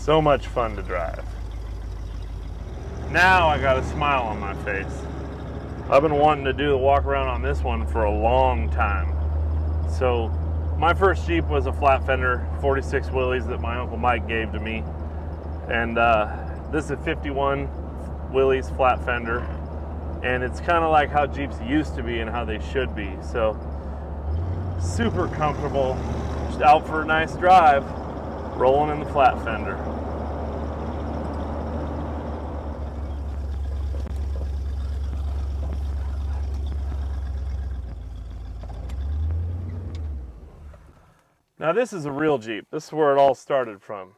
So much fun to drive. Now I got a smile on my face. I've been wanting to do the walk around on this one for a long time. So my first Jeep was a flat fender 46 Willys that my Uncle Mike gave to me. And this is a 51 Willys Flat Fender. And it's kind of like how Jeeps used to be and how they should be. So super comfortable, just out for a nice drive, rolling in the flat fender. Now this is a real Jeep. This is where it all started from.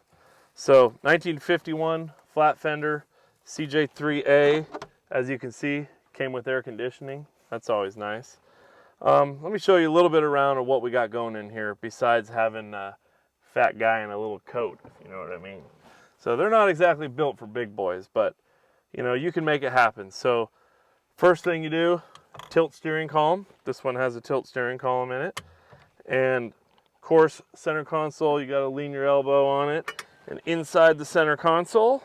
So 1951 flat fender, CJ3A, as you can see, came with air conditioning. That's always nice. Let me show you a little bit around of what we got going in here besides having a fat guy in a little coat, if you know what I mean. So they're not exactly built for big boys, but you know, you can make it happen. So first thing you do, tilt steering column. This one has a tilt steering column in it. And of course, center console, you got to lean your elbow on it. And inside the center console,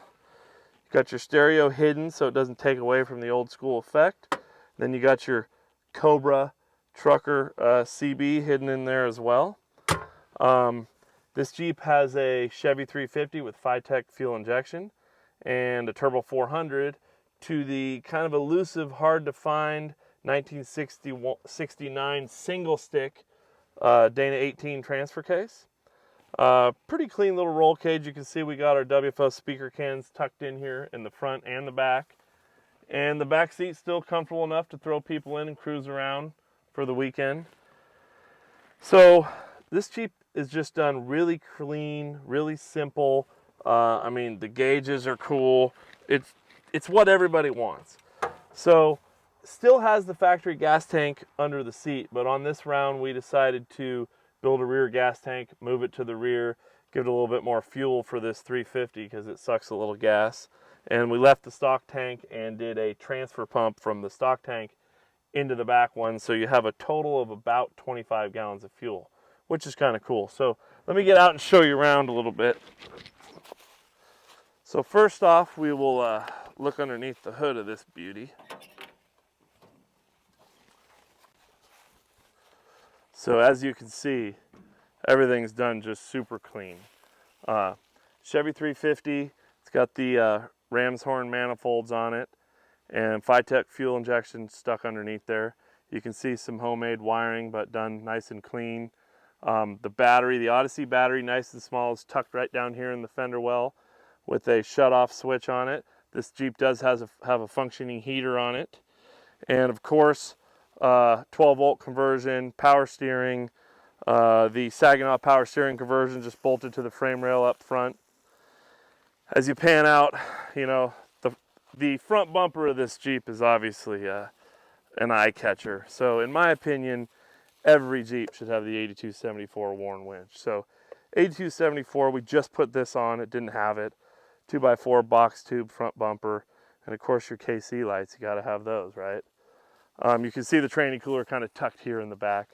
you got your stereo hidden so it doesn't take away from the old school effect. Then you got your Cobra Trucker CB hidden in there as well. This Jeep has a Chevy 350 with Phytech fuel injection and a Turbo 400 to the kind of elusive, hard to find 1969 single stick Dana 18 transfer case. Pretty clean little roll cage. You can see we got our WFO speaker cans tucked in here in the front and the back. And the back seat's still comfortable enough to throw people in and cruise around for the weekend. So this Jeep is just done really clean, really simple. I mean, the gauges are cool. It's what everybody wants. So still has the factory gas tank under the seat, but on this round we decided to build a rear gas tank, move it to the rear, give it a little bit more fuel for this 350 because it sucks a little gas. And we left the stock tank and did a transfer pump from the stock tank into the back one, so you have a total of about 25 gallons of fuel, which is kind of cool. So let me get out and show you around a little bit. So first off, we will look underneath the hood of this beauty. So as you can see, everything's done just super clean. Chevy 350, it's got the ram's horn manifolds on it and Phytech fuel injection stuck underneath there. You can see some homemade wiring, but done nice and clean. The battery, the Odyssey battery, nice and small, is tucked right down here in the fender well with a shut-off switch on it. This Jeep does have a functioning heater on it. And of course, 12-volt conversion, power steering, the Saginaw power steering conversion just bolted to the frame rail up front. As you pan out, you know, the front bumper of this Jeep is obviously an eye catcher. So in my opinion, every Jeep should have the 8274 Warn winch. So 8274, we just put this on, it didn't have it. 2x4 box tube front bumper, and of course your KC lights, you gotta have those, right? You can see the training cooler kind of tucked here in the back.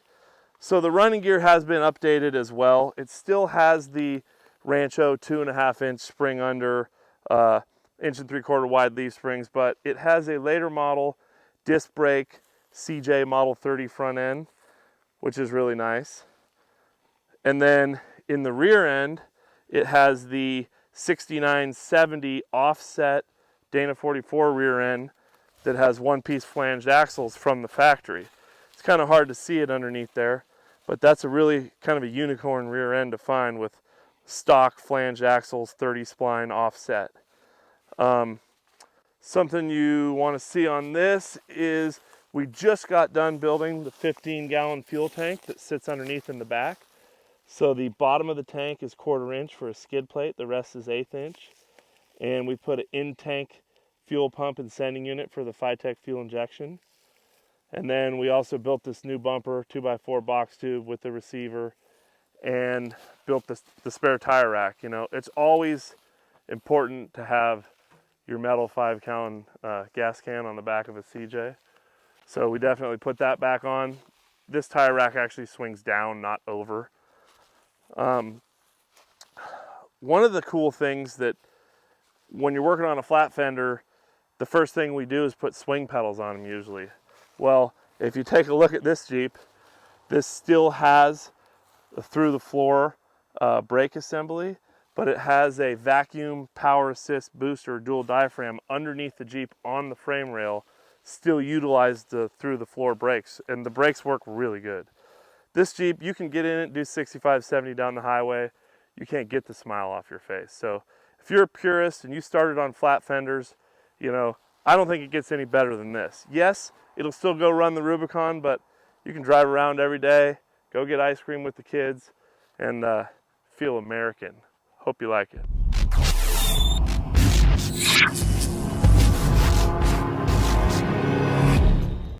So the running gear has been updated as well. It still has the Rancho 2.5-inch spring under, 1 3/4 wide leaf springs, but it has a later model disc brake CJ Model 30 front end, which is really nice. And then in the rear end, it has the 6970 offset Dana 44 rear end that has one-piece flanged axles from the factory. It's kind of hard to see it underneath there, but that's a really kind of a unicorn rear end to find with stock flanged axles, 30 spline offset. Something you want to see on this is we just got done building the 15-gallon fuel tank that sits underneath in the back. So the bottom of the tank is 1/4 inch for a skid plate, the rest is 1/8 inch. And we put an in-tank fuel pump and sending unit for the Phytech fuel injection. And then we also built this new bumper, 2x4 box tube with the receiver, and built the spare tire rack. You know, it's always important to have your metal 5-gallon gas can on the back of a CJ. So we definitely put that back on. This tire rack actually swings down, not over. one of the cool things that when you're working on a flat fender, the first thing we do is put swing pedals on them usually. Well, if you take a look at this Jeep, this still has a through the floor brake assembly, but it has a vacuum power assist booster dual diaphragm underneath the Jeep on the frame rail, still utilized the through the floor brakes, and the brakes work really good. This Jeep, you can get in it, do 65, 70 down the highway, you can't get the smile off your face. So if you're a purist and you started on flat fenders, you know, I don't think it gets any better than this. Yes, it'll still go run the Rubicon, but you can drive around every day, go get ice cream with the kids, and feel American. Hope you like it.